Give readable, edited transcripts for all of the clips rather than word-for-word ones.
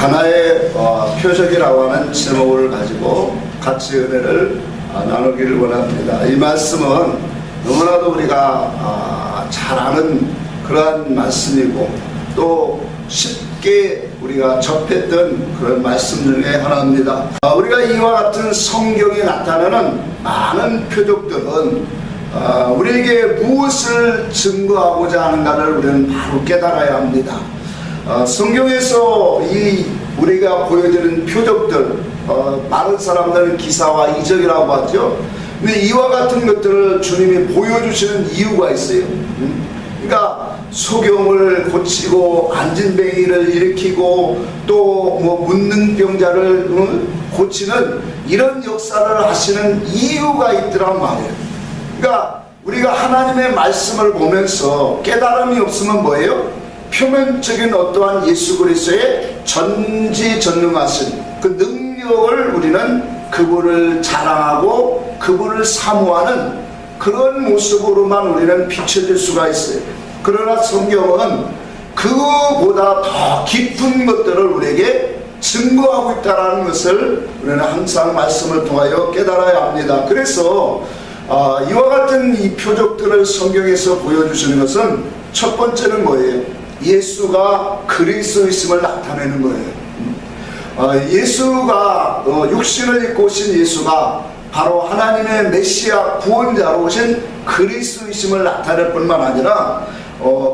가나의 표적이라고 하는 제목을 가지고 같이 은혜를 나누기를 원합니다. 이 말씀은 너무나도 우리가 잘 아는 그러한 말씀이고 또 쉽게 우리가 접했던 그런 말씀 중에 하나입니다. 우리가 이와 같은 성경에 나타나는 많은 표적들은 우리에게 무엇을 증거하고자 하는가를 우리는 바로 깨달아야 합니다. 성경에서 우리가 보여드리는 표적들, 많은 사람들은 기사와 이적이라고 하죠. 근데 이와 같은 것들을 주님이 보여주시는 이유가 있어요. 그러니까 소경을 고치고 안진뱅이를 일으키고 또 뭐 묻는 병자를 고치는 이런 역사를 하시는 이유가 있더란 말이에요. 그러니까 우리가 하나님의 말씀을 보면서 깨달음이 없으면 뭐예요? 표면적인 어떠한 예수 그리스도의 전지전능하신 그 능력을 우리는 그분을 자랑하고 그분을 사모하는 그런 모습으로만 우리는 비춰질 수가 있어요. 그러나 성경은 그보다 더 깊은 것들을 우리에게 증거하고 있다는 것을 우리는 항상 말씀을 통하여 깨달아야 합니다. 그래서 이와 같은 이 표적들을 성경에서 보여주시는 것은 첫 번째는 뭐예요? 예수가 그리스도이심을 나타내는 거예요. 예수가 육신을 입고 오신 예수가 바로 하나님의 메시아 구원자로 오신 그리스도이심을 나타낼 뿐만 아니라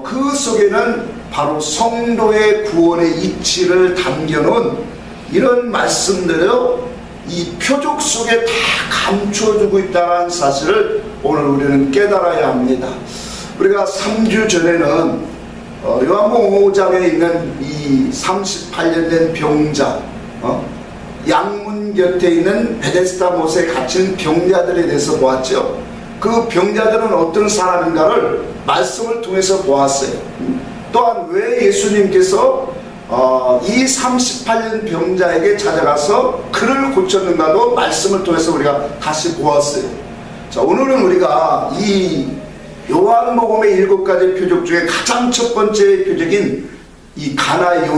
그 속에는 바로 성도의 구원의 이치를 담겨놓은 이런 말씀들을 이 표적 속에 다 감춰주고 있다는 사실을 오늘 우리는 깨달아야 합니다. 우리가 3주 전에는 요한복음 5장에 있는 이 38년 된 병자, 양문 곁에 있는 베데스다 못에 갇힌 병자들에 대해서 보았죠. 그 병자들은 어떤 사람인가를 말씀을 통해서 보았어요. 또한 왜 예수님께서 이 38년 병자에게 찾아가서 그를 고쳤는가도 말씀을 통해서 우리가 다시 보았어요. 자, 오늘은 우리가 이 요한복음의 7가지 표적 중에 가장 첫 번째 표적인 이 가나의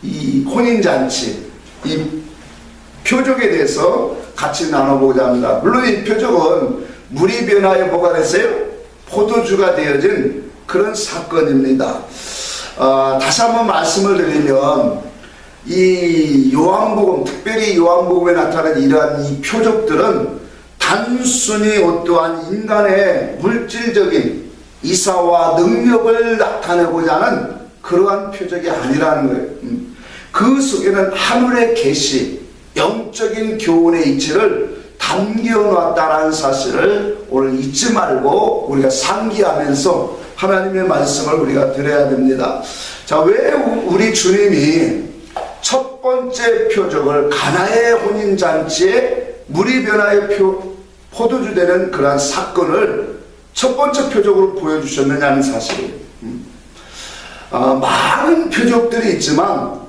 이 혼인잔치, 이 표적에 대해서 같이 나눠보고자 합니다. 물론 이 표적은 물이 변하여 뭐가 됐어요? 포도주가 되어진 그런 사건입니다. 다시 한번 말씀을 드리면 이 요한복음, 특별히 요한복음에 나타난 이러한 이 표적들은 단순히 어떠한 인간의 물질적인 이사와 능력을 나타내고자 하는 그러한 표적이 아니라는 거예요. 그 속에는 하늘의 계시, 영적인 교훈의 이치를 담겨놨다는 사실을 오늘 잊지 말고 우리가 상기하면서 하나님의 말씀을 우리가 들어야 됩니다. 자, 왜 우리 주님이 첫 번째 표적을 가나의 혼인잔치에 물이 변하여 포도주 되는 그러한 사건을 첫 번째 표적으로 보여주셨느냐는 사실이에요. 많은 표적들이 있지만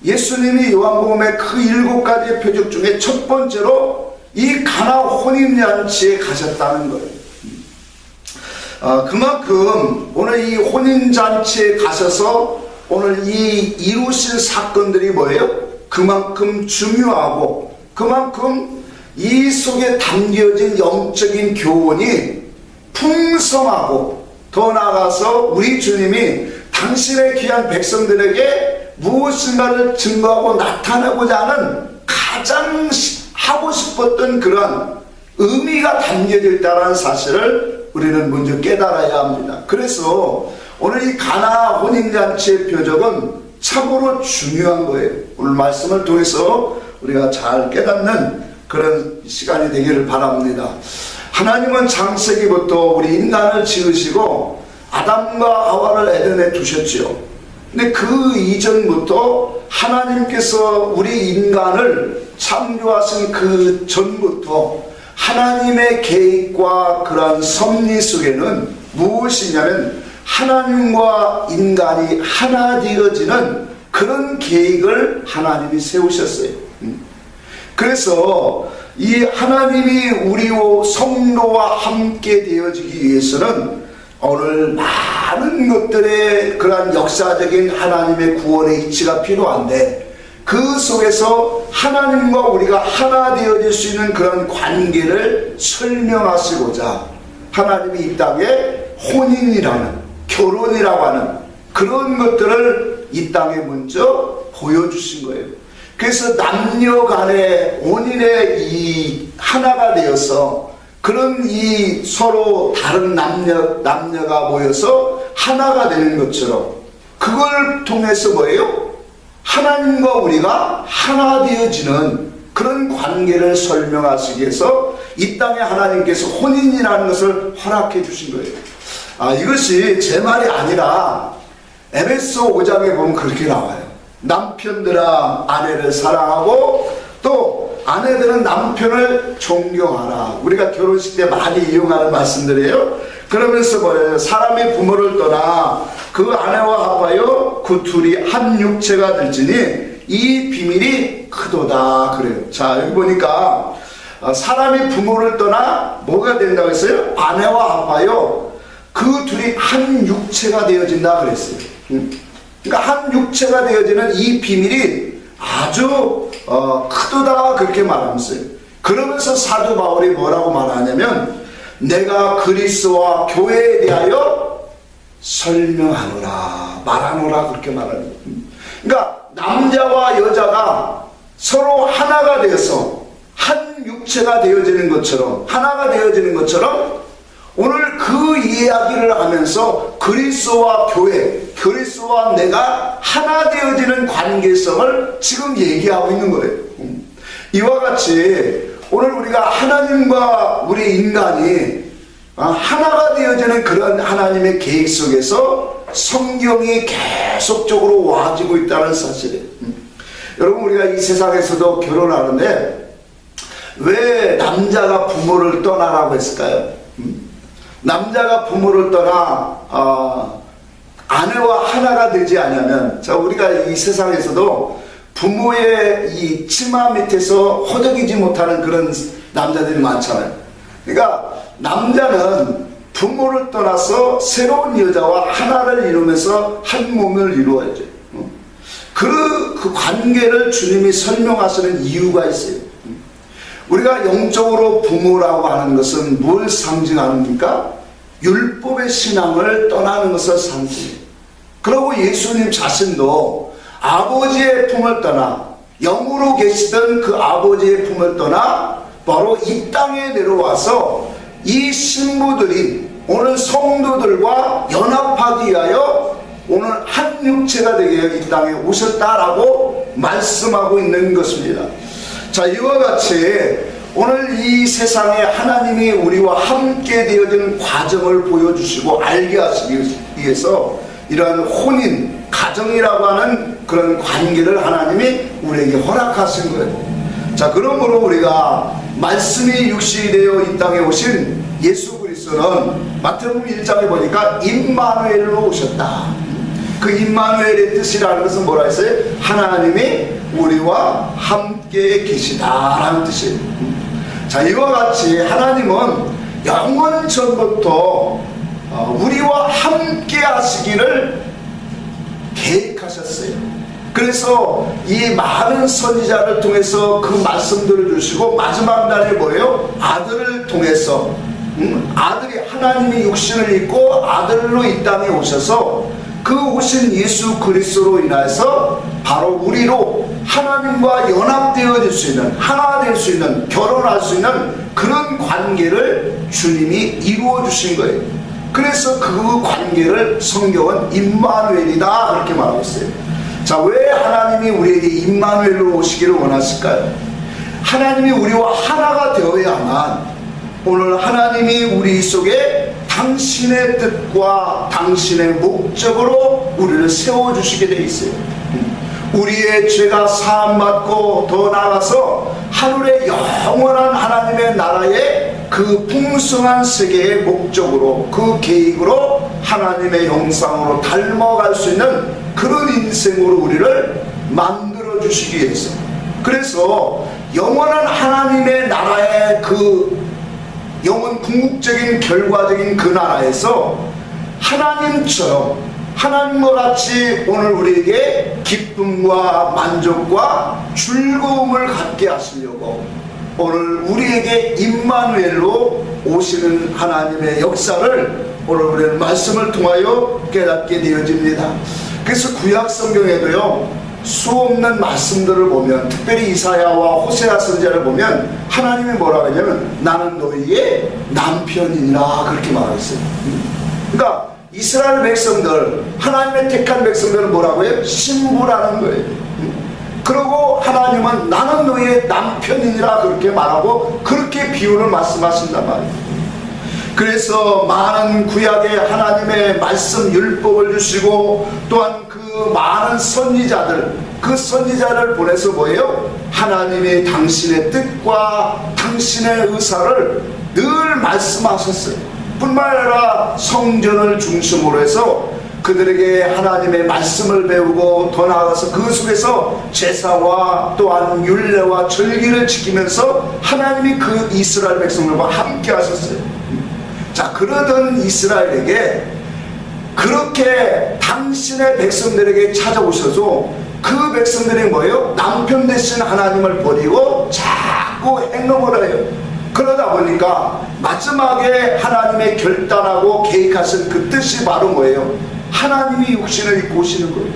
예수님이 요한복음의 그 7가지의 표적 중에 첫 번째로 이 가나 혼인잔치에 가셨다는 거예요. 그만큼 오늘 이 혼인잔치에 가셔서 오늘 이 이루신 사건들이 뭐예요? 그만큼 중요하고 그만큼 이 속에 담겨진 영적인 교훈이 풍성하고 더 나아가서 우리 주님이 당신의 귀한 백성들에게 무엇인가를 증거하고 나타내고자 하는 가장 하고 싶었던 그런 의미가 담겨져 있다는 사실을 우리는 먼저 깨달아야 합니다. 그래서 오늘 이 가나 혼인잔치의 표적은 참으로 중요한 거예요. 오늘 말씀을 통해서 우리가 잘 깨닫는 그런 시간이 되기를 바랍니다. 하나님은 창세기부터 우리 인간을 지으시고 아담과 하와를 에덴에 두셨지요. 근데 그 이전부터 하나님께서 우리 인간을 창조하신 그 전부터 하나님의 계획과 그러한 섭리 속에는 무엇이냐면 하나님과 인간이 하나 되어지는 그런 계획을 하나님이 세우셨어요. 그래서 이 하나님이 우리와 성도와 함께 되어지기 위해서는 오늘 많은 것들의 그러한 역사적인 하나님의 구원의 이치가 필요한데 그 속에서 하나님과 우리가 하나 되어질 수 있는 그런 관계를 설명하시고자 하나님이 이 땅에 혼인이라는, 결혼이라고 하는 그런 것들을 이 땅에 먼저 보여주신 거예요. 그래서 남녀 간의 혼인의 이 하나가 되어서 그런 이 서로 다른 남녀가 모여서 하나가 되는 것처럼 그걸 통해서 뭐예요? 하나님과 우리가 하나 되어지는 그런 관계를 설명하시기 위해서 이 땅에 하나님께서 혼인이라는 것을 허락해 주신 거예요. 이것이 제 말이 아니라 에베소 5장에 보면 그렇게 나와요. 남편들아 아내를 사랑하고 또 아내들은 남편을 존경하라. 우리가 결혼식 때 많이 이용하는 말씀들이에요. 그러면서 뭐예요? 사람이 부모를 떠나 그 아내와 합하여 그 둘이 한 육체가 될지니 이 비밀이 크도다 그래요. 자, 여기 보니까 사람이 부모를 떠나 뭐가 된다고 했어요? 아내와 합하여 그 둘이 한 육체가 되어진다 그랬어요. 그러니까 한 육체가 되어지는 이 비밀이 아주 크도다 그렇게 말하면서요. 그러면서 사도 바울이 뭐라고 말하냐면 내가 그리스도와 교회에 대하여 설명하노라 말하노라 그렇게 말하는 거예요. 그러니까 남자와 여자가 서로 하나가 되어서 한 육체가 되어지는 것처럼, 하나가 되어지는 것처럼 오늘 그 이야기를 하면서 그리스도와 교회, 그리스도와 내가 하나 되어지는 관계성을 지금 얘기하고 있는 거예요. 이와 같이 오늘 우리가 하나님과 우리 인간이 하나가 되어지는 그런 하나님의 계획 속에서 성경이 계속적으로 와지고 있다는 사실이에요. 여러분, 우리가 이 세상에서도 결혼하는데 왜 남자가 부모를 떠나라고 했을까요? 남자가 부모를 떠나 아내와 하나가 되지 않으면, 자, 우리가 이 세상에서도 부모의 이 치마 밑에서 허덕이지 못하는 그런 남자들이 많잖아요. 그러니까 남자는 부모를 떠나서 새로운 여자와 하나를 이루면서 한 몸을 이루어야죠. 그 관계를 주님이 설명하시는 이유가 있어요. 우리가 영적으로 부모라고 하는 것은 뭘 상징합니까? 율법의 신앙을 떠나는 것을 상징해요. 그리고 예수님 자신도 아버지의 품을 떠나, 영으로 계시던 그 아버지의 품을 떠나 바로 이 땅에 내려와서 이 신부들이 오늘 성도들과 연합하기 위하여 오늘 한 육체가 되게 이 땅에 오셨다라고 말씀하고 있는 것입니다. 자, 이와 같이 오늘 이 세상에 하나님이 우리와 함께 되어진 과정을 보여주시고 알게 하시기 위해서 이러한 혼인, 가정이라고 하는 그런 관계를 하나님이 우리에게 허락하신 거예요. 자, 그러므로 우리가 말씀이 육신이 되어 이 땅에 오신 예수 그리스도는 마태복음 1장에 보니까 임마누엘로 오셨다. 그 임마누엘의 뜻이라는 것은 뭐라 했어요? 하나님이 우리와 함께 계시다라는 뜻이에요. 자, 이와 같이 하나님은 영원 전부터 우리와 함께 하시기를 계획하셨어요. 그래서 이 많은 선지자를 통해서 그 말씀들을 주시고 마지막 날에 뭐예요? 아들을 통해서 아들이 하나님이 육신을 입고 아들로 이 땅에 오셔서 그 오신 예수 그리스도로 인해서 바로 우리로 하나님과 연합되어질 수 있는, 하나 될 수 있는, 결혼할 수 있는 그런 관계를 주님이 이루어 주신 거예요. 그래서 그 관계를 성경은 임마누엘이다 그렇게 말하고 있어요. 자, 왜 하나님이 우리에게 임마누엘로 오시기를 원하실까요? 하나님이 우리와 하나가 되어야만 오늘 하나님이 우리 속에 당신의 뜻과 당신의 목적으로 우리를 세워주시게 되어 있어요. 우리의 죄가 사함받고 더 나아가서 하늘의 영원한 하나님의 나라의 그 풍성한 세계의 목적으로, 그 계획으로 하나님의 형상으로 닮아갈 수 있는 그런 인생으로 우리를 만들어 주시기 위해서, 그래서 영원한 하나님의 나라의 그 영원 궁극적인 결과적인 그 나라에서 하나님처럼 하나님과 같이 오늘 우리에게 기쁨과 만족과 즐거움을 갖게 하시려고 오늘 우리에게 임마누엘로 오시는 하나님의 역사를 오늘 우리는 말씀을 통하여 깨닫게 되어집니다. 그래서 구약 성경에도요, 수없는 말씀들을 보면, 특별히 이사야와 호세아 선지자를 보면 하나님이 뭐라고 하냐면 나는 너희의 남편이니라 그렇게 말했어요. 그러니까 이스라엘 백성들, 하나님의 택한 백성들은 뭐라고 해요? 신부라는 거예요. 그리고 하나님은 나는 너희의 남편이니라 그렇게 말하고 그렇게 비유를 말씀하신단 말이에요. 그래서 많은 구약의 하나님의 말씀 율법을 주시고 또한 그 많은 선지자들, 그 선지자를 보내서 뭐예요? 하나님이 당신의 뜻과 당신의 의사를 늘 말씀하셨어요. 뿐만 아니라 성전을 중심으로 해서 그들에게 하나님의 말씀을 배우고 더 나아가서 그 속에서 제사와 또한 율례와 절기를 지키면서 하나님이 그 이스라엘 백성들과 함께 하셨어요. 자, 그러던 이스라엘에게 그렇게 당신의 백성들에게 찾아오셔서 그 백성들이 뭐예요? 남편 대신 하나님을 버리고 자꾸 행동을 해요. 그러다 보니까 마지막에 하나님의 결단하고 계획하신 그 뜻이 바로 뭐예요? 하나님이 육신을 입고 오시는 거예요.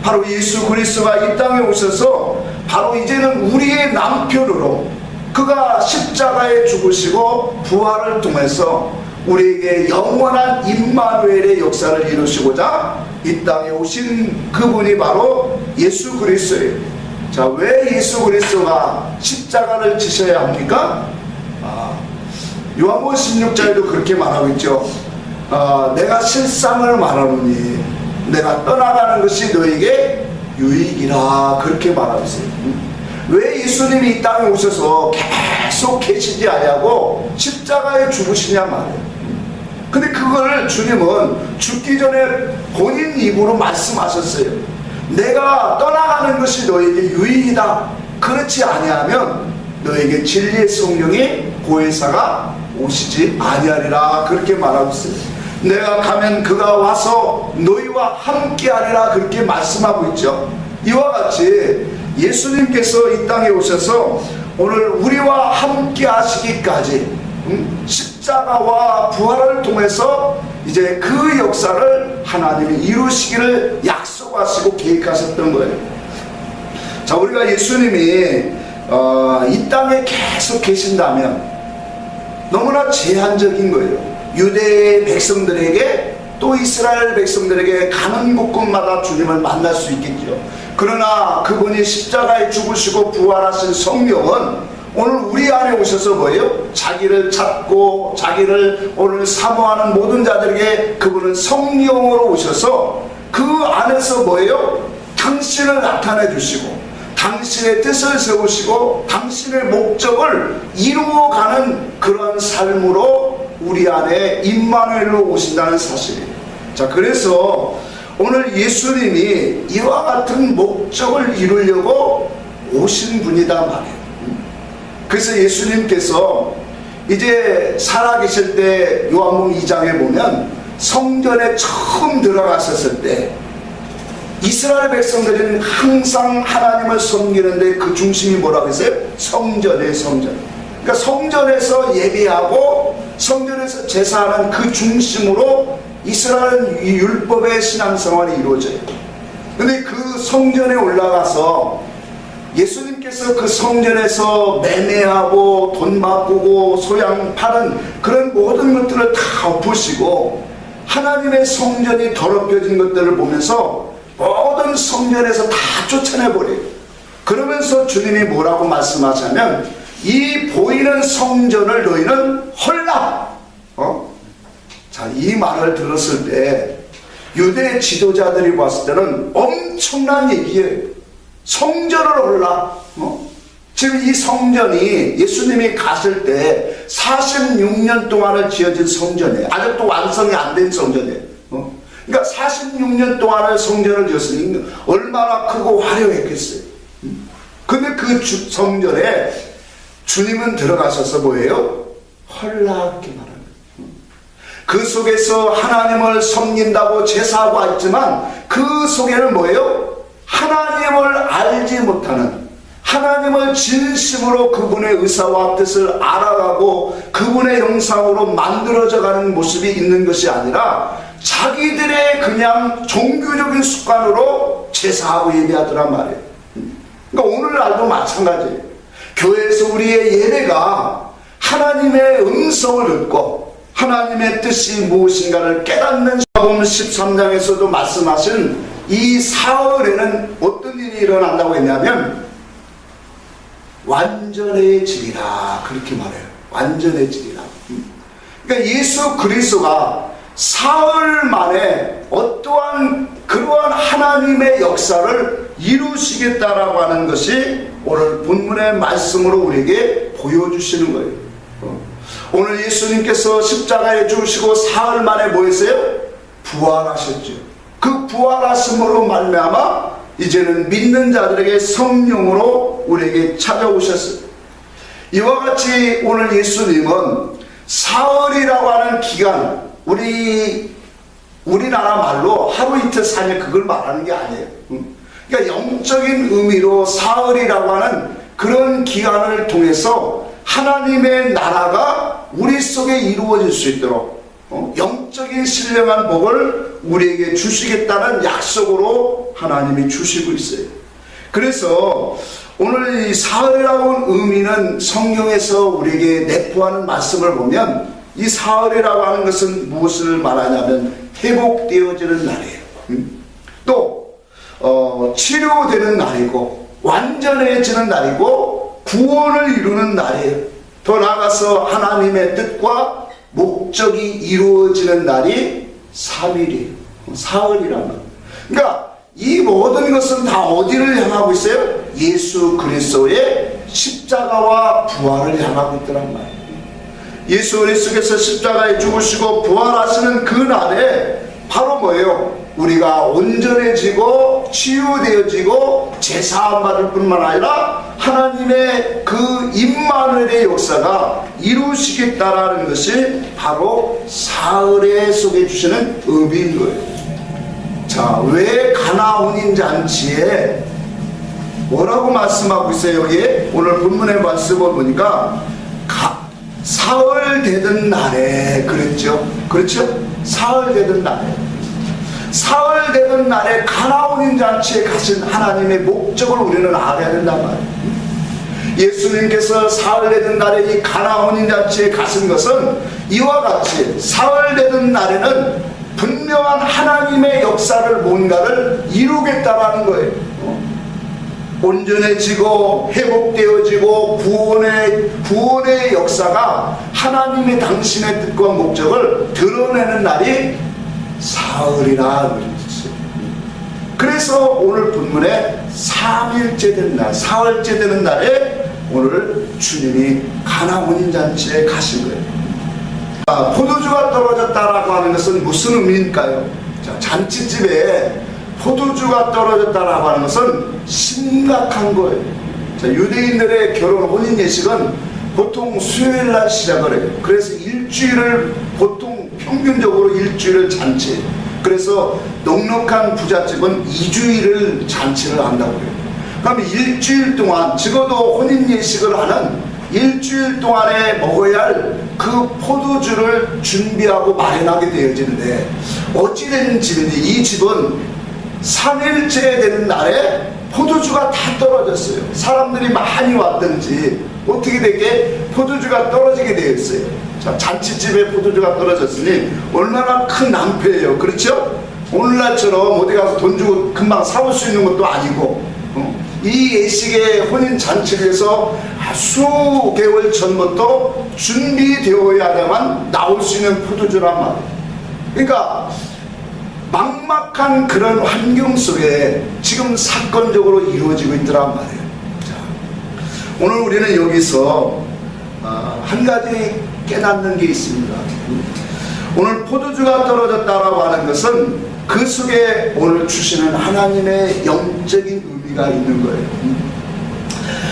바로 예수 그리스도가 이 땅에 오셔서 바로 이제는 우리의 남편으로 그가 십자가에 죽으시고 부활을 통해서 우리에게 영원한 임마누엘의 역사를 이루시고자 이 땅에 오신 그분이 바로 예수 그리스도예요. 자, 왜 예수 그리스도가 십자가를 지셔야 합니까? 요한복음 16장에도 그렇게 말하고 있죠. 내가 실상을 말하노니 내가 떠나가는 것이 너에게 유익이라 그렇게 말하고 있어요. 왜 예수님이 이 땅에 오셔서 계속 계시지 아니하고 십자가에 죽으시냐 말이에요. 근데 그걸 주님은 죽기 전에 본인 입으로 말씀하셨어요. 내가 떠나가는 것이 너에게 유익이다. 그렇지 아니하면 너에게 진리의 성령이 보혜사가 오시지 아니하리라 그렇게 말하고 있어요. 내가 가면 그가 와서 너희와 함께하리라 그렇게 말씀하고 있죠. 이와 같이 예수님께서 이 땅에 오셔서 오늘 우리와 함께 하시기까지 십자가와 부활을 통해서 이제 그 역사를 하나님이 이루시기를 약속하시고 계획하셨던 거예요. 자, 우리가 예수님이 이 땅에 계속 계신다면 너무나 제한적인 거예요. 유대 백성들에게 또 이스라엘 백성들에게 가는 곳곳마다 주님을 만날 수 있겠죠. 그러나 그분이 십자가에 죽으시고 부활하신 성령은 오늘 우리 안에 오셔서 뭐예요? 자기를 찾고 자기를 오늘 사모하는 모든 자들에게 그분은 성령으로 오셔서 그 안에서 뭐예요? 당신을 나타내 주시고 당신의 뜻을 세우시고 당신의 목적을 이루어가는 그런 삶으로 우리 안에 임마누엘로 오신다는 사실이에요. 자, 그래서 오늘 예수님이 이와 같은 목적을 이루려고 오신 분이다 말이에요. 그래서 예수님께서 이제 살아계실 때 요한복음 2장에 보면 성전에 처음 들어가셨을 때 이스라엘 백성들은 항상 하나님을 섬기는데 그 중심이 뭐라고 했어요? 성전이에요, 성전. 그러니까 성전에서 예배하고 성전에서 제사하는 그 중심으로 이스라엘 율법의 신앙생활이 이루어져요. 근데 그 성전에 올라가서 예수님께서 그 성전에서 매매하고 돈 바꾸고 소양 파는 그런 모든 것들을 다 엎으시고 하나님의 성전이 더럽혀진 것들을 보면서 모든 성전에서 다 쫓아내버려요. 그러면서 주님이 뭐라고 말씀하자면 이 보이는 성전을 너희는 헐라. 자, 이 말을 들었을 때 유대 지도자들이 봤을 때는 엄청난 얘기예요. 성전을 헐라. 지금 이 성전이 예수님이 가실 때 46년 동안을 지어진 성전이에요. 아직도 완성이 안 된 성전이에요. 그러니까 46년 동안을 성전을 지었으니 얼마나 크고 화려했겠어요. 근데 그 성전에 주님은 들어가셔서 뭐예요? 헐라 이렇게 말합니다. 그 속에서 하나님을 섬긴다고 제사하고 했지만 그 속에는 뭐예요? 하나님을 알지 못하는, 하나님을 진심으로 그분의 의사와 뜻을 알아가고 그분의 형상으로 만들어져가는 모습이 있는 것이 아니라 자기들의 그냥 종교적인 습관으로 제사하고 예배하더란 말이에요. 그러니까 오늘날도 마찬가지예요. 교회에서 우리의 예배가 하나님의 음성을 듣고 하나님의 뜻이 무엇인가를 깨닫는, 마가복음 13장에서도 말씀하신 이 사흘에는 어떤 일이 일어난다고 했냐면 완전해지리라, 그렇게 말해요. 완전해지리라. 그러니까 예수 그리스도가 사흘 만에 어떠한 그러한 하나님의 역사를 이루시겠다라고 하는 것이 오늘 본문의 말씀으로 우리에게 보여주시는 거예요. 오늘 예수님께서 십자가에 죽으시고 사흘 만에 뭐 했어요? 부활하셨죠. 그 부활하심으로 말미암아 이제는 믿는 자들에게 성령으로 우리에게 찾아오셨어요. 이와 같이 오늘 예수님은 사흘이라고 하는 기간, 우리나라 말로 하루 이틀 사흘 그걸 말하는 게 아니에요. 그러니까 영적인 의미로 사흘이라고 하는 그런 기간을 통해서 하나님의 나라가 우리 속에 이루어질 수 있도록 영적인 신령한 복을 우리에게 주시겠다는 약속으로 하나님이 주시고 있어요. 그래서 오늘 이 사흘이라고 하는 의미는 성경에서 우리에게 내포하는 말씀을 보면 이 사흘이라고 하는 것은 무엇을 말하냐면 회복되어지는 날이에요. 또 치료되는 날이고 완전해지는 날이고 구원을 이루는 날이에요. 더 나아가서 하나님의 뜻과 목적이 이루어지는 날이 3일이에요. 사흘이란 말. 그러니까 이 모든 것은 다 어디를 향하고 있어요? 예수 그리스도의 십자가와 부활을 향하고 있더란 말이에요. 예수 그리스도께서 십자가에 죽으시고 부활하시는 그 날에 바로 뭐예요? 우리가 온전해지고 치유되어지고 제사함 받을 뿐만 아니라 하나님의 그 임마누엘의 역사가 이루시겠다라는 것이 바로 사흘에 속해 주시는 의미인 거예요. 자, 왜 가나 혼인 잔치에 뭐라고 말씀하고 있어요? 여기에 오늘 본문의 말씀을 보니까 사흘 되던 날에 그랬죠. 그렇죠? 사흘 되던 날에, 사흘 되던 날에 가나 혼인 잔치에 가신 하나님의 목적을 우리는 알아야 된단 말이에요. 예수님께서 사흘 되던 날에 이 가나 혼인 잔치에 가신 것은 이와 같이 사흘 되던 날에는 분명한 하나님의 역사를 뭔가를 이루겠다라는 거예요. 온전해지고 회복되어지고 구원의 역사가 하나님의 당신의 뜻과 목적을 드러내는 날이 사흘이라 그랬어요. 그래서 오늘 본문에 3일째 된 날, 사흘째 되는 날에 오늘 주님이 가나 혼인잔치에 가신 거예요. 포도주가 떨어졌다라고 하는 것은 무슨 의미일까요? 자, 잔치집에 포도주가 떨어졌다라고 하는 것은 심각한 거예요. 자, 유대인들의 결혼 혼인 예식은 보통 수요일날 시작을 해요. 그래서 일주일을 보통 평균적으로 일주일을 잔치해요. 그래서 넉넉한 부잣집은 2주일을 잔치를 한다고 해요. 그러면 일주일 동안 적어도 혼인 예식을 하는 일주일 동안에 먹어야 할 그 포도주를 준비하고 마련하게 되어지는데 어찌된 집인지 이 집은 3일째 되는 날에 포도주가 다 떨어졌어요. 사람들이 많이 왔든지 어떻게 되게 포도주가 떨어지게 되었어요. 자, 잔치집에 포도주가 떨어졌으니 얼마나 큰 낭패예요. 그렇죠? 오늘날처럼 어디 가서 돈 주고 금방 사올 수 있는 것도 아니고 이 예식의 혼인 잔치를 위해서 수개월 전부터 준비되어야만 나올 수 있는 포도주란 말이에요. 그러니까 막막한 그런 환경 속에 지금 사건적으로 이루어지고 있더란 말이에요. 자, 오늘 우리는 여기서 한 가지 깨닫는 게 있습니다. 오늘 포도주가 떨어졌다라고 하는 것은 그 속에 오늘 주시는 하나님의 영적인 의미가 있는 거예요.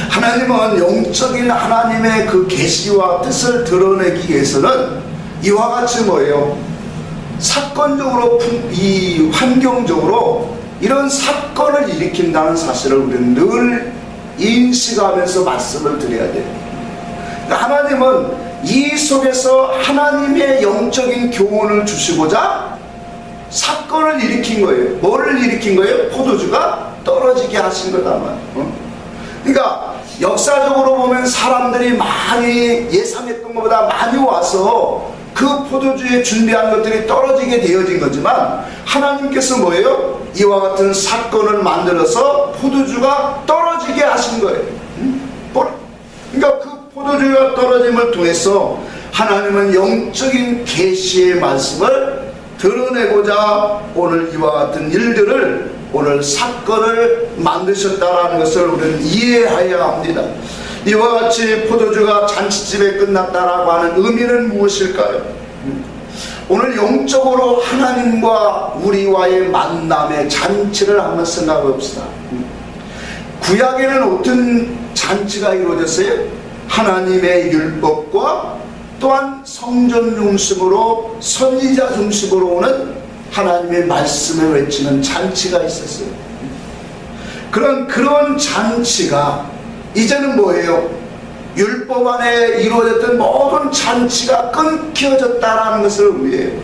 하나님은 영적인 하나님의 그 계시와 뜻을 드러내기 위해서는 이와 같이 뭐예요? 사건적으로 이 환경적으로 이런 사건을 일으킨다는 사실을 우리는 늘 인식하면서 말씀을 드려야 돼요. 하나님은 이 속에서 하나님의 영적인 교훈을 주시고자 사건을 일으킨 거예요. 뭐를 일으킨 거예요? 포도주가 떨어지게 하신 거다. 그러니까 역사적으로 보면 사람들이 많이 예상했던 것보다 많이 와서 그 포도주에 준비한 것들이 떨어지게 되어진 거지만 하나님께서 뭐예요? 이와 같은 사건을 만들어서 포도주가 떨어지게 하신 거예요. 그러니까 그 포도주가 떨어짐을 통해서 하나님은 영적인 계시의 말씀을 드러내고자 오늘 이와 같은 일들을 오늘 사건을 만드셨다라는 것을 우리는 이해해야 합니다. 이와 같이 포도주가 잔치집에 끝났다라고 하는 의미는 무엇일까요? 오늘 영적으로 하나님과 우리와의 만남의 잔치를 한번 생각해 봅시다. 구약에는 어떤 잔치가 이루어졌어요? 하나님의 율법과 또한 성전 중심으로 선지자 중심으로 오는 하나님의 말씀을 외치는 잔치가 있었어요. 그런 잔치가 이제는 뭐예요? 율법 안에 이루어졌던 모든 잔치가 끊겨졌다라는 것을 의미해요.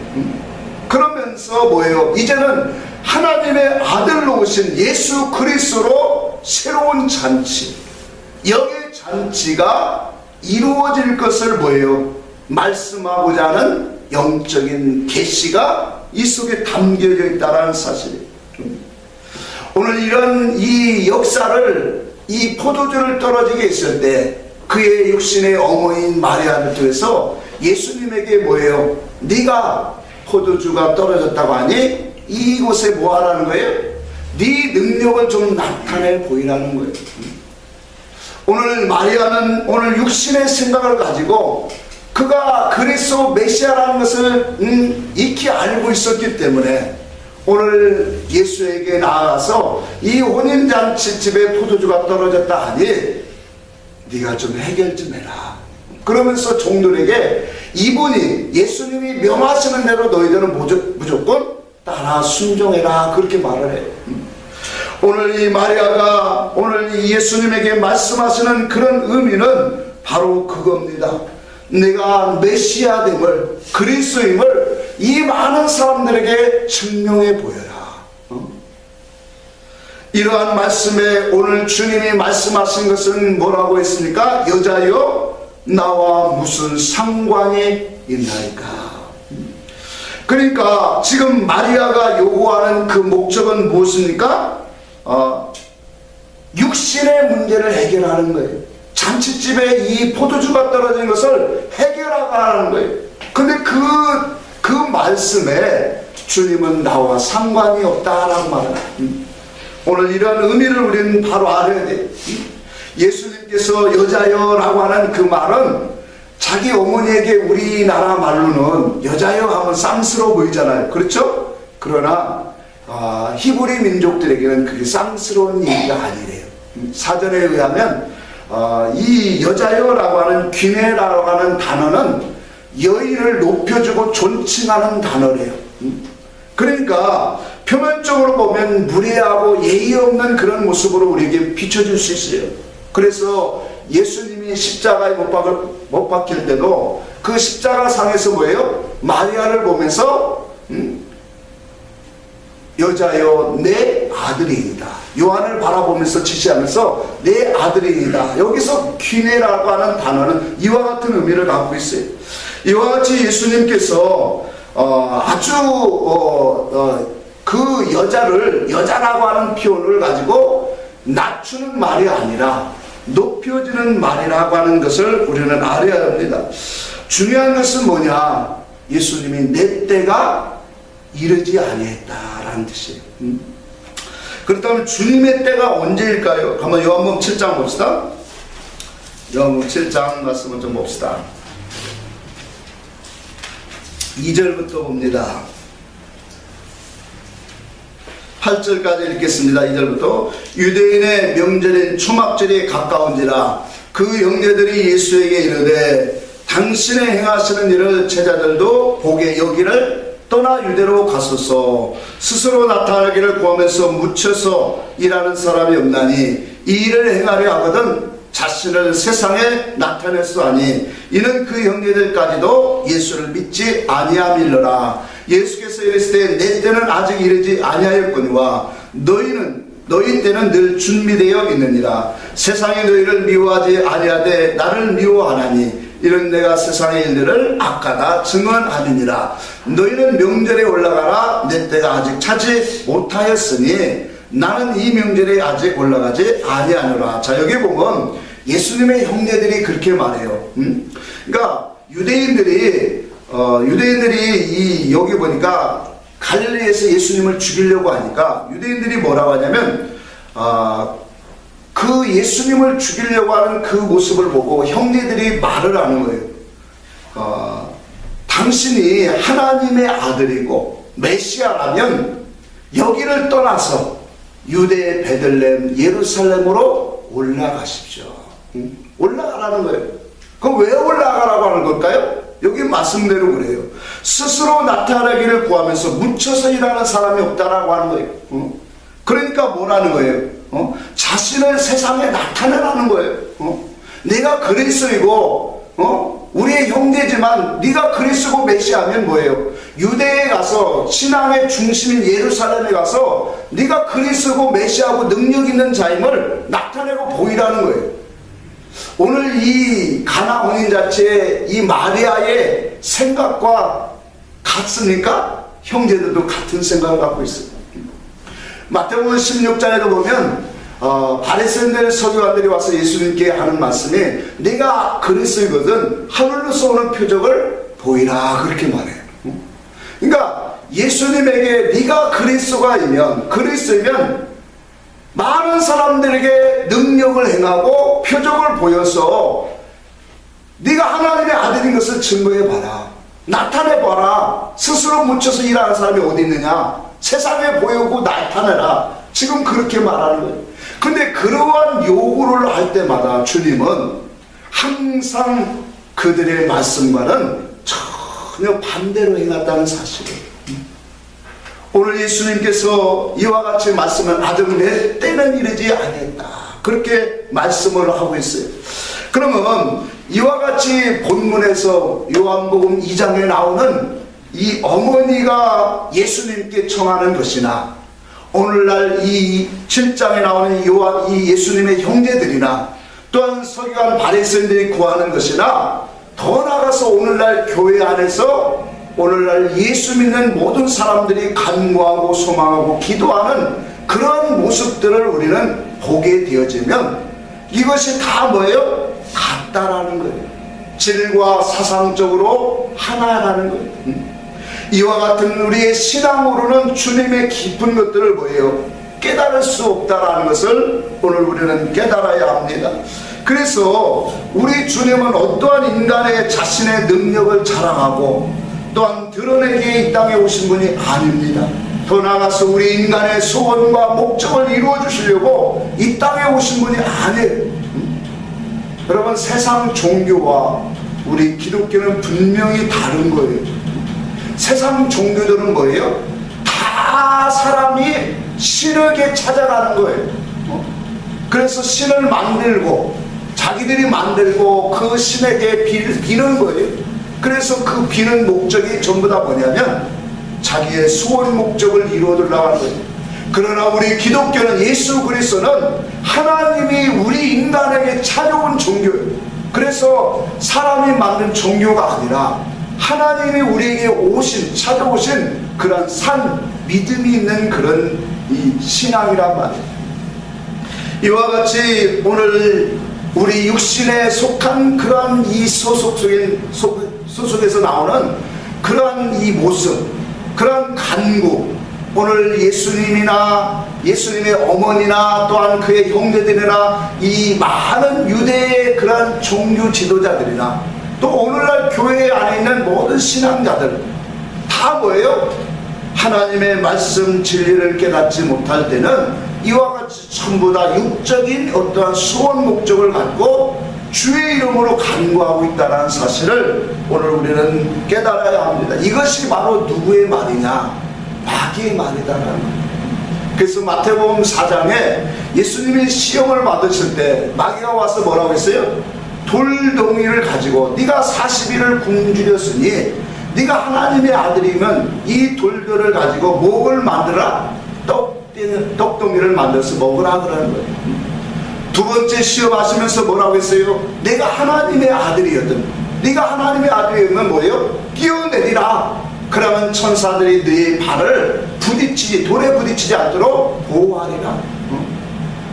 그러면서 뭐예요? 이제는 하나님의 아들로 오신 예수 그리스도로 새로운 잔치, 영의 잔치가 이루어질 것을 뭐예요? 말씀하고자 하는 영적인 계시가 이 속에 담겨져 있다는 사실이에요. 오늘 이런 이 역사를, 이 포도주를 떨어지게 했을 때 그의 육신의 어머니인 마리아를 통해서 예수님에게 뭐예요? 네가 포도주가 떨어졌다고 하니 이곳에 뭐 하라는 거예요? 네 능력을 좀 나타내 보이라는 거예요. 오늘 마리아는 오늘 육신의 생각을 가지고 그가 그리스도 메시아라는 것을 익히 알고 있었기 때문에 오늘 예수에게 나아가서 이 혼인잔치집에 포도주가 떨어졌다 하니 네가 좀 해결 좀 해라. 그러면서 종들에게 이분이 예수님이 명하시는 대로 너희들은 무조건 따라 순종해라 그렇게 말을 해요. 오늘 이 마리아가 오늘 이 예수님에게 말씀하시는 그런 의미는 바로 그겁니다. 내가 메시아됨을, 그리스도임을 이 많은 사람들에게 증명해 보여라. 이러한 말씀에 오늘 주님이 말씀하신 것은 뭐라고 했습니까? 여자여 나와 무슨 상관이 있나이까. 그러니까 지금 마리아가 요구하는 그 목적은 무엇입니까? 육신의 문제를 해결하는 거예요. 잔치집에 이 포도주가 떨어진 것을 해결하라는 거예요. 근데 그 말씀에 주님은 나와 상관이 없다라고 말합니다. 오늘 이런 의미를 우리는 바로 알아야 돼요. 예수님께서 여자여 라고 하는 그 말은 자기 어머니에게 우리나라 말로는 여자여 하면 쌍스러워 보이잖아요. 그렇죠? 그러나 히브리 민족들에게는 그게 쌍스러운 얘기가 아니래요. 사전에 의하면 이 여자여라고 하는 귀내라고 하는 단어는 여인을 높여주고 존칭하는 단어래요. 그러니까 표면적으로 보면 무례하고 예의 없는 그런 모습으로 우리에게 비춰질 수 있어요. 그래서 예수님이 십자가에 못 박힐 때도 그 십자가 상에서 뭐예요? 마리아를 보면서 여자여 내 아들이니다. 요한을 바라보면서 지시하면서 내 아들이니다. 여기서 귀내라고 하는 단어는 이와 같은 의미를 갖고 있어요. 이와 같이 예수님께서 아주 그 여자를 여자라고 하는 표현을 가지고 낮추는 말이 아니라 높여지는 말이라고 하는 것을 우리는 알아야 합니다. 중요한 것은 뭐냐? 예수님이 내 때가 이르지 아니했다라는 뜻이에요. 그렇다면 주님의 때가 언제일까요? 한번 요한복음 7장 봅시다. 요한복음 7장 말씀을 좀 봅시다. 2절부터 봅니다. 8절까지 읽겠습니다. 2절부터 유대인의 명절인 초막절이 가까운지라 그 형제들이 예수에게 이르되 당신의 행하시는 일을 제자들도 보게 여기를 떠나 유대로 가소서. 스스로 나타나기를 구하면서 묻혀서 일하는 사람이 없나니 이 일을 행하려 하거든 자신을 세상에 나타냈소 하니 이는 그 형제들까지도 예수를 믿지 아니함일러라. 예수께서 이르시되 내 때는 아직 이르지 아니하였거니와 너희 때는 늘 준비되어 있느니라. 세상이 너희를 미워하지 아니하되 나를 미워하나니 이런 내가 세상의 일들을 아까다 증언하느니라. 너희는 명절에 올라가라. 내 때가 아직 차지 못하였으니 나는 이 명절에 아직 올라가지 아니하노라. 자, 여기 보면 예수님의 형제들이 그렇게 말해요. 그러니까 유대인들이 여기 보니까 갈릴리에서 예수님을 죽이려고 하니까 유대인들이 뭐라고 하냐면 그 예수님을 죽이려고 하는 그 모습을 보고 형제들이 말을 하는 거예요. 당신이 하나님의 아들이고 메시아라면 여기를 떠나서 유대의 베들레헴 예루살렘으로 올라가십시오. 올라가라는 거예요. 그럼 왜 올라가라고 하는 걸까요? 여기 말씀대로 그래요. 스스로 나타나기를 구하면서 묻혀서 일하는 사람이 없다라고 하는 거예요. 그러니까 뭐라는 거예요? 자신을 세상에 나타내라는 거예요. 내가 그리스도이고 우리의 형제지만 네가 그리스도 메시아면 뭐예요? 유대에 가서 신앙의 중심인 예루살렘에 가서 네가 그리스도 메시아고 능력 있는 자임을 나타내고 보이라는 거예요. 오늘 이 가나 혼인잔치의 이 마리아의 생각과 같습니까? 형제들도 같은 생각을 갖고 있어요. 마태복음 16장에도 보면 바리새인들 서기관들이 와서 예수님께 하는 말씀이 내가 그리스도이거든 하늘로서 오는 표적을 보이라 그렇게 말해요. 그러니까 예수님에게 네가 그리스도이면 많은 사람들에게 능력을 행하고 표적을 보여서 네가 하나님의 아들인 것을 증거해봐라. 나타내봐라. 스스로 묻혀서 일하는 사람이 어디 있느냐. 세상에 보이고 나타내라. 지금 그렇게 말하는 거예요. 근데 그러한 요구를 할 때마다 주님은 항상 그들의 말씀과는 전혀 반대로 행했다는 사실이에요. 오늘 예수님께서 이와 같이 말씀은 아직 내 때는 이르지 아니했다 그렇게 말씀을 하고 있어요. 그러면 이와 같이 본문에서 요한복음 2장에 나오는 이 어머니가 예수님께 청하는 것이나 오늘날 이 7장에 나오는 이 예수님의 형제들이나 또한 서기관 바리새인들이 구하는 것이나 더 나아가서 오늘날 교회 안에서 오늘날 예수 믿는 모든 사람들이 간구하고 소망하고 기도하는 그런 모습들을 우리는 보게 되어지면 이것이 다 뭐예요? 같다라는 거예요. 질과 사상적으로 하나라는 거예요. 이와 같은 우리의 신앙으로는 주님의 깊은 것들을 뭐예요? 깨달을 수 없다라는 것을 오늘 우리는 깨달아야 합니다. 그래서 우리 주님은 어떠한 인간의 자신의 능력을 자랑하고 또한 드러내기에 이 땅에 오신 분이 아닙니다. 더 나아가서 우리 인간의 소원과 목적을 이루어 주시려고 이 땅에 오신 분이 아니에요. 여러분, 세상 종교와 우리 기독교는 분명히 다른 거예요. 세상 종교들은 뭐예요? 다 사람이 신에게 찾아가는 거예요. 그래서 신을 만들고 자기들이 만들고 그 신에게 비는 거예요. 그래서 그 비는 목적이 전부 다 뭐냐면 자기의 소원 목적을 이루어주려고 하는 거예요. 그러나 우리 기독교는 예수 그리스도는 하나님이 우리 인간에게 찾아온 종교예요. 그래서 사람이 만든 종교가 아니라 하나님이 우리에게 찾아오신 그런 산 믿음이 있는 그런 이 신앙이란 말이에요. 이와 같이 오늘 우리 육신에 속한 그러한 이 소속에서 나오는 그러한 이 모습, 그러한 간구, 오늘 예수님이나 예수님의 어머니나 또한 그의 형제들이나 이 많은 유대의 그러한 종교 지도자들이나 또 오늘날 교회 안에 있는 모든 신앙자들 다 뭐예요? 하나님의 말씀 진리를 깨닫지 못할 때는 이와 같이 전부 다 육적인 어떠한 소원 목적을 갖고 주의 이름으로 간구하고 있다는 사실을 오늘 우리는 깨달아야 합니다. 이것이 바로 누구의 말이냐? 마귀의 말이다라는 거예요. 그래서 마태복음 4장에 예수님이 시험을 받으실 때 마귀가 와서 뭐라고 했어요? 돌덩이를 가지고 네가 40일을 굶주렸으니 네가 하나님의 아들이면 이 돌들을 가지고 목을 만들어 떡덩이를 만들어서 먹으라 그러는 거예요. 두 번째 시험하시면서 뭐라고 했어요? 내가 하나님의 아들이었던, 네가 하나님의 아들이면 뭐예요? 뛰어내리라. 그러면 천사들이 네 발을 돌에 부딪히지 않도록 보호하리라.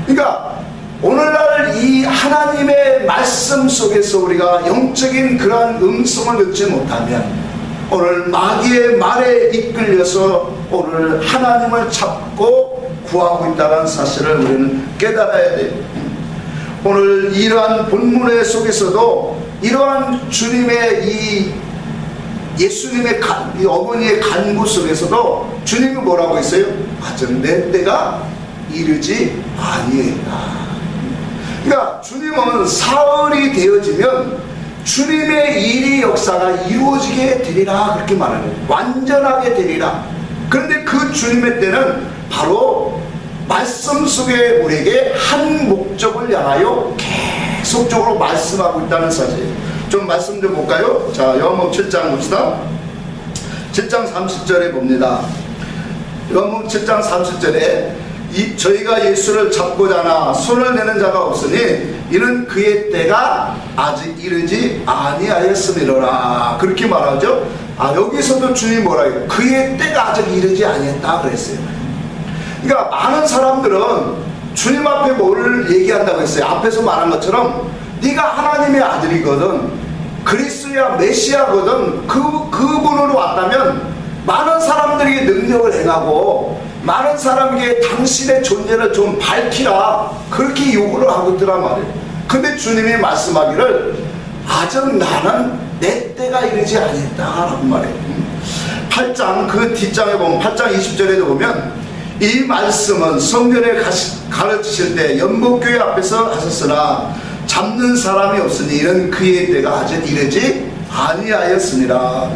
그러니까 오늘날 이 하나님의 말씀 속에서 우리가 영적인 그러한 음성을 듣지 못하면 오늘 마귀의 말에 이끌려서 오늘 하나님을 찾고 구하고 있다는 사실을 우리는 깨달아야 돼요. 오늘 이러한 본문의 속에서도 이러한 주님의 이 예수님의 이 어머니의 간구 속에서도 주님이 뭐라고 했어요? 아직 내 때가 이르지 아니했다. 그러니까 주님은 사흘이 되어지면 주님의 일이 역사가 이루어지게 되리라 그렇게 말하는 거예요. 완전하게 되리라. 그런데 그 주님의 때는 바로 말씀 속에 우리에게 한 목적을 향하여 계속적으로 말씀하고 있다는 사실. 좀 말씀 좀 볼까요? 자, 요한복음 7장 봅시다. 7장 30절에 봅니다. 요한복음 7장 30절에 저희가 예수를 잡고자 하나 손을 내는 자가 없으니 이는 그의 때가 아직 이르지 아니하였음이로라 그렇게 말하죠. 여기서도 주님이 뭐라 해요? 그의 때가 아직 이르지 아니했다 그랬어요. 그러니까 많은 사람들은 주님 앞에 뭘 얘기한다고 했어요. 앞에서 말한 것처럼 네가 하나님의 아들이거든, 그리스도야 메시아거든, 그분으로 왔다면 많은 사람들에게 능력을 행하고 많은 사람에게 당신의 존재를 좀 밝히라 그렇게 요구를 하고 있더란 말이에요. 근데 주님이 말씀하기를 아직 나는 내 때가 이르지 아니했다라고 말해요. 8장 그 뒷장에 보면 8장 20절에도 보면 이 말씀은 성전에 가르치실 때 연복교회 앞에서 하셨으나 잡는 사람이 없으니 이는 그의 때가 아직 이르지 아니하였습니다.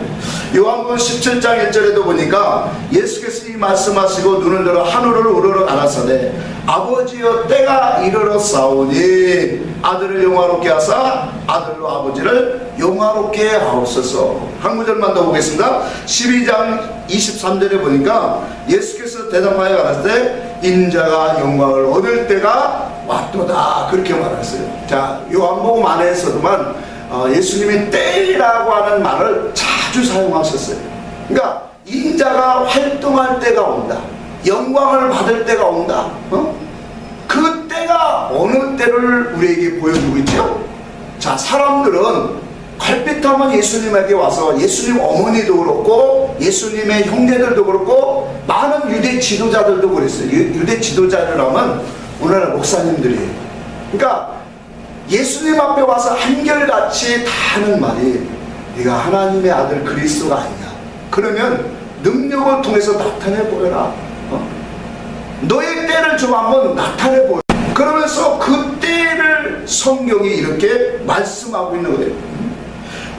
요한복음 17장 1절에도 보니까 예수께서 이 말씀하시고 눈을 들어 하늘을 우러러 가라사대 아버지여 때가 이르러 싸우니 아들을 영화롭게 하사 아들로 아버지를 영화롭게 하옵소서. 한 구절만 더 보겠습니다. 12장 23절에 보니까 예수께서 대답하여 가라사대 인자가 영광을 얻을 때가 왔도다 그렇게 말했어요. 자, 요한복음 안에서도만 예수님이 때라고 하는 말을 자주 사용하셨어요. 그러니까 인자가 활동할 때가 온다, 영광을 받을 때가 온다. 그 때가 어느 때를 우리에게 보여주고 있죠. 자, 사람들은 걸핏하면 예수님에게 와서 예수님 어머니도 그렇고 예수님의 형제들도 그렇고 많은 유대 지도자들도 그랬어요. 유대 지도자들하면 오늘날 목사님들이에요. 그러니까 예수님 앞에 와서 한결같이 다 하는 말이 네가 하나님의 아들 그리스도가 아니냐, 그러면 능력을 통해서 나타내 보여라. 너의 때를 좀 한번 나타내 보여. 그러면서 그 때를 성경이 이렇게 말씀하고 있는 거예요.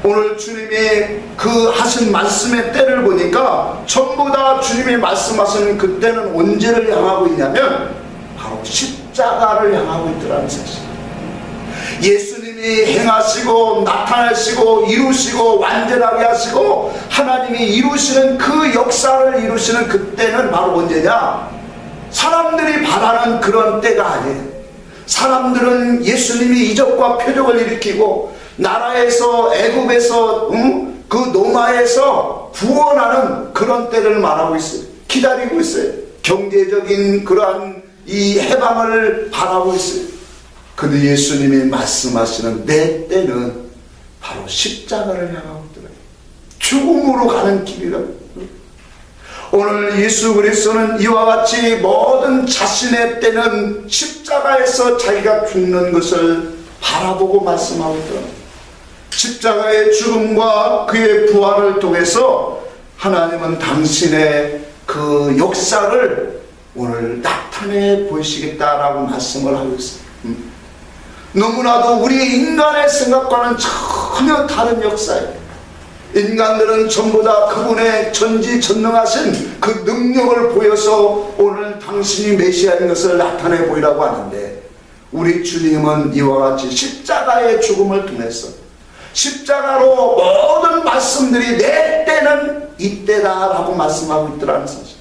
오늘 주님이 그 하신 말씀의 때를 보니까 전부 다 주님이 말씀하시는 그 때는 언제를 향하고 있냐면 바로 십자가를 향하고 있더라는 사실. 예수님이 행하시고 나타내시고 이루시고 완전하게 하시고 하나님이 이루시는 그 역사를 이루시는 그 때는 바로 언제냐? 사람들이 바라는 그런 때가 아니에요. 사람들은 예수님이 이적과 표적을 일으키고 나라에서 애굽에서 그 노마에서 구원하는 그런 때를 말하고 있어요. 기다리고 있어요. 경제적인 그러한 이 해방을 바라고 있어요. 근데 예수님이 말씀하시는 내 때는 바로 십자가를 향하고 있더라고요. 죽음으로 가는 길이라고. 오늘 예수 그리스도는 이와 같이 모든 자신의 때는 십자가에서 자기가 죽는 것을 바라보고 말씀하고 있더라고요. 십자가의 죽음과 그의 부활을 통해서 하나님은 당신의 그 역사를 오늘 나타내 보이시겠다라고 말씀을 하고 있어요. 너무나도 우리 인간의 생각과는 전혀 다른 역사예요. 인간들은 전부 다 그분의 전지전능하신 그 능력을 보여서 오늘 당신이 메시아인 것을 나타내 보이라고 하는데, 우리 주님은 이와 같이 십자가의 죽음을 통해서 십자가로 모든 말씀들이 내 때는 이때다라고 말씀하고 있더라는 사실.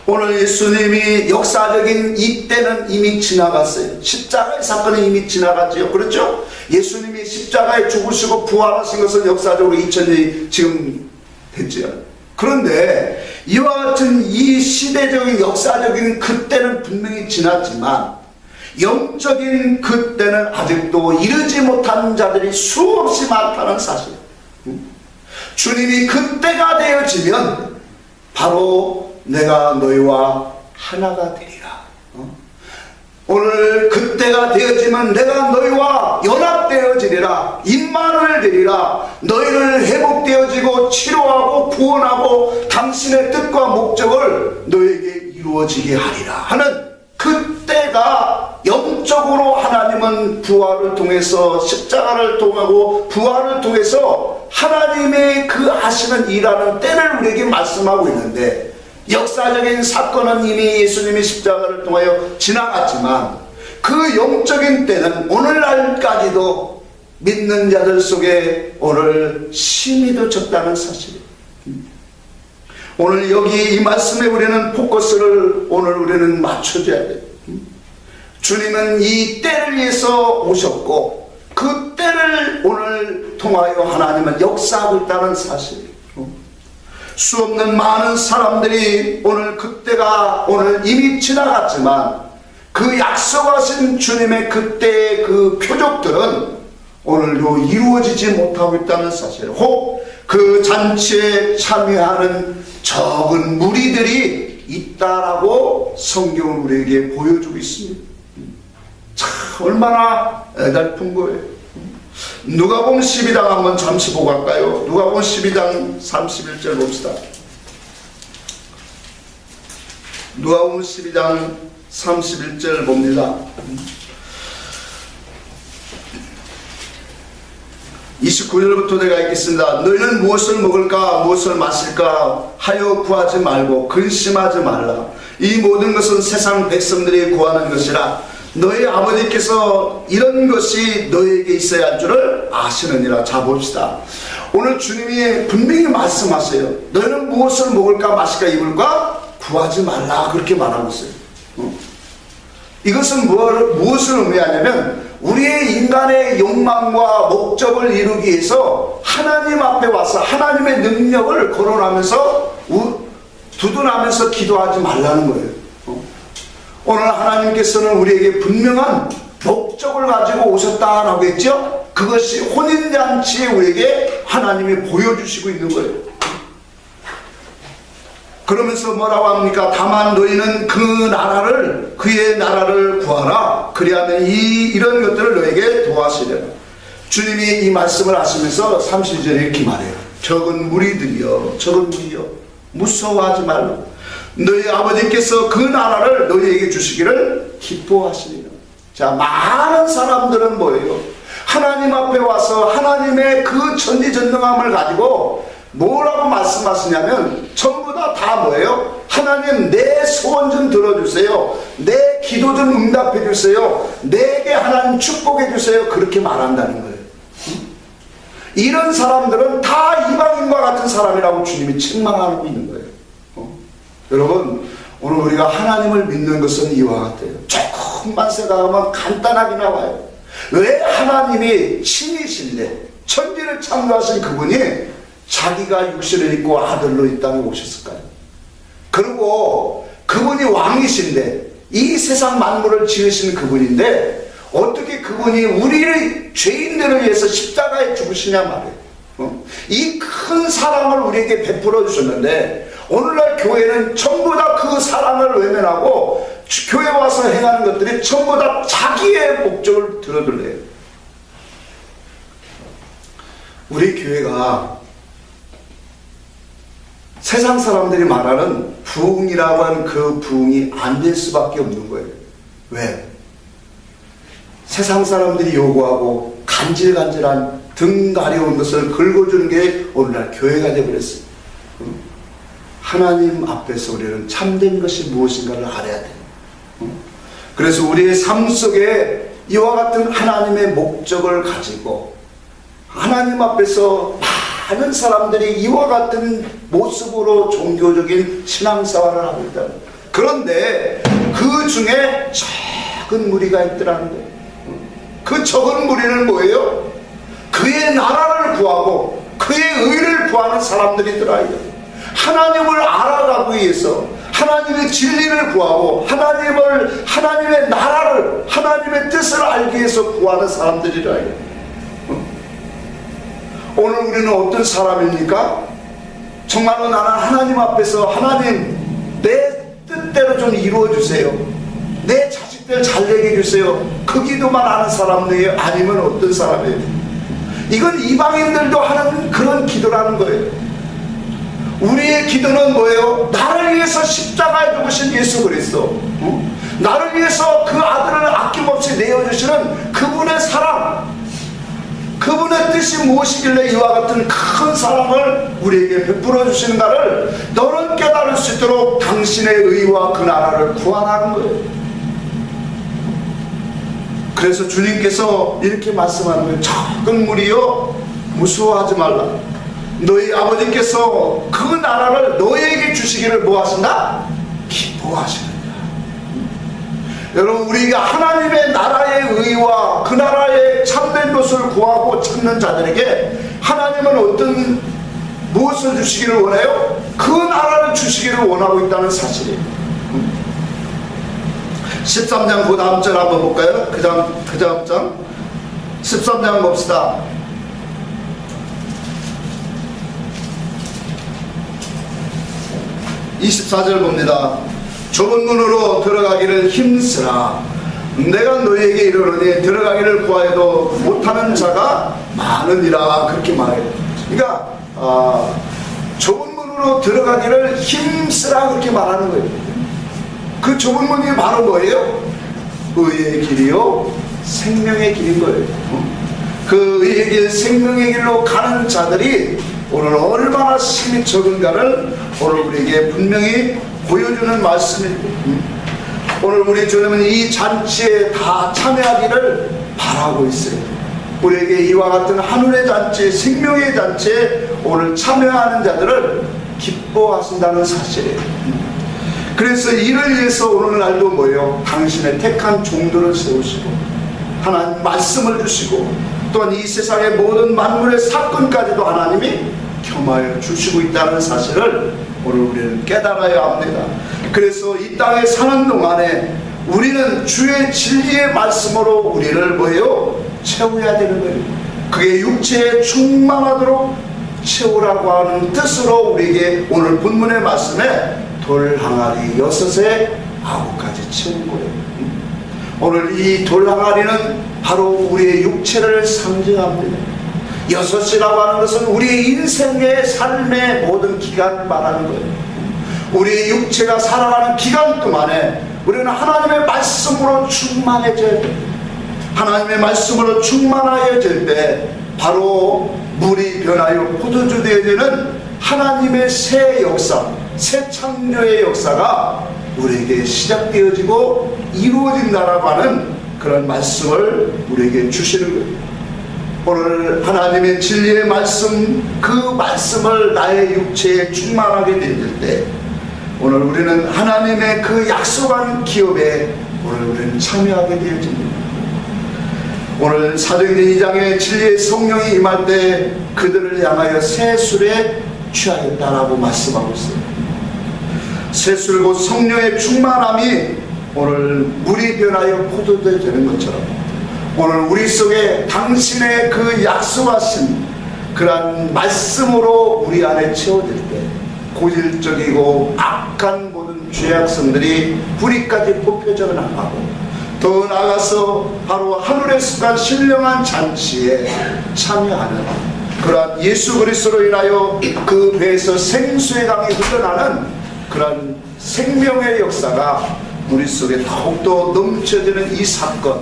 오늘 예수님이 역사적인 이때는 이미 지나갔어요. 십자가의 사건은 이미 지나갔지요. 그렇죠? 예수님이 십자가에 죽으시고 부활하신 것은 역사적으로 2000년이 지금 됐지요. 그런데 이와 같은 이 시대적인 역사적인 그때는 분명히 지났지만 영적인 그때는 아직도 이르지 못한 자들이 수없이 많다는 사실. 주님이 그때가 되어지면 바로 내가 너희와 하나가 되리라. 오늘 그때가 되어지면 내가 너희와 연합되어지리라. 임마누엘 되리라. 너희를 회복되어지고 치료하고 구원하고 당신의 뜻과 목적을 너에게 이루어지게 하리라 하는 그때가, 영적으로 하나님은 부활을 통해서, 십자가를 통하고 부활을 통해서 하나님의 그 하시는 일하는 때를 우리에게 말씀하고 있는데, 역사적인 사건은 이미 예수님이 십자가를 통하여 지나갔지만 그 영적인 때는 오늘날까지도 믿는 자들 속에 오늘 심히 덮쳤다는 사실이에요. 오늘 여기 이 말씀에 우리는 포커스를 오늘 우리는 맞춰줘야 돼요. 주님은 이 때를 위해서 오셨고 그 때를 오늘 통하여 하나님은 역사하고 있다는 사실이에요. 수없는 많은 사람들이 오늘 그때가 오늘 이미 지나갔지만 그 약속하신 주님의 그때의 그 표적들은 오늘도 이루어지지 못하고 있다는 사실. 혹 그 잔치에 참여하는 적은 무리들이 있다라고 성경은 우리에게 보여주고 있습니다. 참 얼마나 애달픈 거예요. 누가복음 12장 한번 잠시 보고 갈까요? 누가복음 12장 31절 봅시다. 누가복음 12장 31절 봅니다. 29절부터 내가 읽겠습니다. 너희는 무엇을 먹을까 무엇을 마실까 하여 구하지 말고 근심하지 말라. 이 모든 것은 세상 백성들이 구하는 것이라. 너희 아버지께서 이런 것이 너희에게 있어야 할 줄을 아시느니라. 자 봅시다. 오늘 주님이 분명히 말씀하세요. 너희는 무엇을 먹을까 마실까 입을까 구하지 말라 그렇게 말하고 있어요. 이것은 무엇을 의미하냐면 우리의 인간의 욕망과 목적을 이루기 위해서 하나님 앞에 와서 하나님의 능력을 거론하면서 두둔하면서 기도하지 말라는 거예요. 오늘 하나님께서는 우리에게 분명한 목적을 가지고 오셨다라고 했죠. 그것이 혼인잔치에 우리에게 하나님이 보여주시고 있는 거예요. 그러면서 뭐라고 합니까? 다만 너희는 그의 나라를 구하라. 그리하면 이런 것들을 너에게 도와주시리라. 주님이 이 말씀을 하시면서 30절에 이렇게 말해요. 적은 무리들이여 무서워하지 말라. 너희 아버지께서 그 나라를 너희에게 주시기를 기뻐하시리라. 자, 많은 사람들은 뭐예요? 하나님 앞에 와서 하나님의 그 전지전능함을 가지고 뭐라고 말씀하시냐면 전부 다 뭐예요? 하나님 내 소원 좀 들어주세요. 내 기도 좀 응답해 주세요. 내게 하나님 축복해 주세요. 그렇게 말한다는 거예요. 이런 사람들은 다 이방인과 같은 사람이라고 주님이 책망하고 있는 거예요. 여러분, 오늘 우리가 하나님을 믿는 것은 이와 같아요. 조금만 생각하면 간단하게 나와요. 왜 하나님이 신이신데 천지를 창조하신 그분이 자기가 육신을 입고 아들로 이 땅에 오셨을까요? 그리고 그분이 왕이신데 이 세상 만물을 지으신 그분인데 어떻게 그분이 우리의 죄인들을 위해서 십자가에 죽으시냐 말이에요. 이 큰 사랑을 우리에게 베풀어 주셨는데 오늘날 교회는 전부 다 그 사랑을 외면하고 교회 와서 행하는 것들이 전부 다 자기의 목적을 들어들래요. 우리 교회가 세상 사람들이 말하는 부흥이라고 하는 그 부흥이 안 될 수밖에 없는 거예요. 왜? 세상 사람들이 요구하고 간질간질한 등 가려운 것을 긁어주는 게 오늘날 교회가 되어버렸어요. 하나님 앞에서 우리는 참된 것이 무엇인가를 알아야 돼요. 그래서 우리의 삶 속에 이와 같은 하나님의 목적을 가지고 하나님 앞에서 많은 사람들이 이와 같은 모습으로 종교적인 신앙생활을 하고 있다. 그런데 그 중에 적은 무리가 있더라는 거예요. 그 적은 무리는 뭐예요? 그의 나라를 구하고 그의 의를 구하는 사람들이더라. 하나님을 알아가기 위해서 하나님의 진리를 구하고 하나님의 나라를, 하나님의 뜻을 알기 위해서 구하는 사람들이라. 오늘 우리는 어떤 사람입니까? 정말로 나는 하나님 앞에서 하나님 내 뜻대로 좀 이루어주세요, 내 자식들 잘 되게 해주세요, 그 기도만 하는 사람이에요? 아니면 어떤 사람이에요? 이건 이방인들도 하는 그런 기도라는 거예요. 우리의 기도는 뭐예요? 나를 위해서 십자가에 죽으신 예수 그리스도, 나를 위해서 그 아들을 아낌없이 내어주시는 그분의 사랑, 그분의 뜻이 무엇이길래 이와 같은 큰 사랑을 우리에게 베풀어 주시는가를 너는 깨달을 수 있도록 당신의 의와 그 나라를 구하라는 거예요. 그래서 주님께서 이렇게 말씀하는 거예요. 적은 무리여 무서워하지 말라. 너희 아버지께서 그 나라를 너희에게 주시기를 뭐 하신다? 기뻐하시느니라. 여러분, 우리가 하나님의 나라의 의와 그 나라의 참된 것을 구하고 찾는 자들에게 하나님은 무엇을 주시기를 원해요? 그 나라를 주시기를 원하고 있다는 사실이에요. 13장 그 다음 절 한번 볼까요? 그 다음 장 13장 봅시다. 24절 봅니다. 좁은 문으로 들어가기를 힘쓰라. 내가 너희에게 이르노니 들어가기를 구하여도 못하는 자가 많으니라. 그렇게 말해요. 그러니까 좁은 문으로 들어가기를 힘쓰라 그렇게 말하는 거예요. 그 좁은 문이 바로 뭐예요? 의의 길이요 생명의 길인 거예요. 그 의의 길, 생명의 길로 가는 자들이 오늘 얼마나 힘이 적은가를 오늘 우리에게 분명히 보여주는 말씀입니다. 오늘 우리 주님은 이 잔치에 다 참여하기를 바라고 있어요. 우리에게 이와 같은 하늘의 잔치, 생명의 잔치에 오늘 참여하는 자들을 기뻐하신다는 사실이에요. 그래서 이를 위해서 오늘날도 뭐예요? 당신의 택한 종들을 세우시고 하나님 말씀을 주시고 또한 이 세상의 모든 만물의 사건까지도 하나님이 겸하여 주시고 있다는 사실을 오늘 우리는 깨달아야 합니다. 그래서 이 땅에 사는 동안에 우리는 주의 진리의 말씀으로 우리를 뭐예요? 채워야 되는 거예요. 그게 육체에 충만하도록 채우라고 하는 뜻으로 우리에게 오늘 본문의 말씀에 돌 항아리 6에 9가지 채운 거예요. 오늘 이 돌 항아리는 바로 우리의 육체를 상징합니다. 6이라고 하는 것은 우리의 인생의 삶의 모든 기간을 말하는 거예요. 우리의 육체가 살아가는 기간 동안에 우리는 하나님의 말씀으로 충만해져야 돼요. 하나님의 말씀으로 충만해질 때 바로 물이 변하여 포도주 되어지는 하나님의 새 역사, 새 창조의 역사가 우리에게 시작되어지고 이루어진다라고 하는 그런 말씀을 우리에게 주시는 거예요. 오늘 하나님의 진리의 말씀, 그 말씀을 나의 육체에 충만하게 되질 때 오늘 우리는 하나님의 그 약속한 기업에 오늘 우리는 참여하게 되어집니다. 오늘 사도행전 2장에 진리의 성령이 임할 때 그들을 향하여 새 술에 취하였다라고 말씀하고 있어요. 새 술 곧 성령의 충만함이 오늘 물이 변하여 포도주 되는 것처럼 오늘 우리 속에 당신의 그 약속하신 그러한 말씀으로 우리 안에 채워질 때 고질적이고 악한 모든 죄악성들이 뿌리까지 뽑혀져 나가고 더 나아가서 바로 하늘에 속한 신령한 잔치에 참여하는 그러한 예수 그리스도로 인하여 그 배에서 생수의 강이 흘러나는 그러한 생명의 역사가 우리 속에 더욱더 넘쳐지는 이 사건,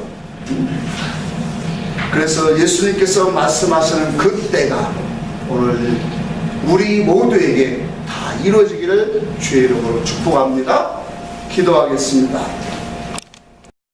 그래서 예수님께서 말씀하시는 그 때가 오늘 우리 모두에게 다 이루어지기를 주의 이름으로 축복합니다. 기도하겠습니다.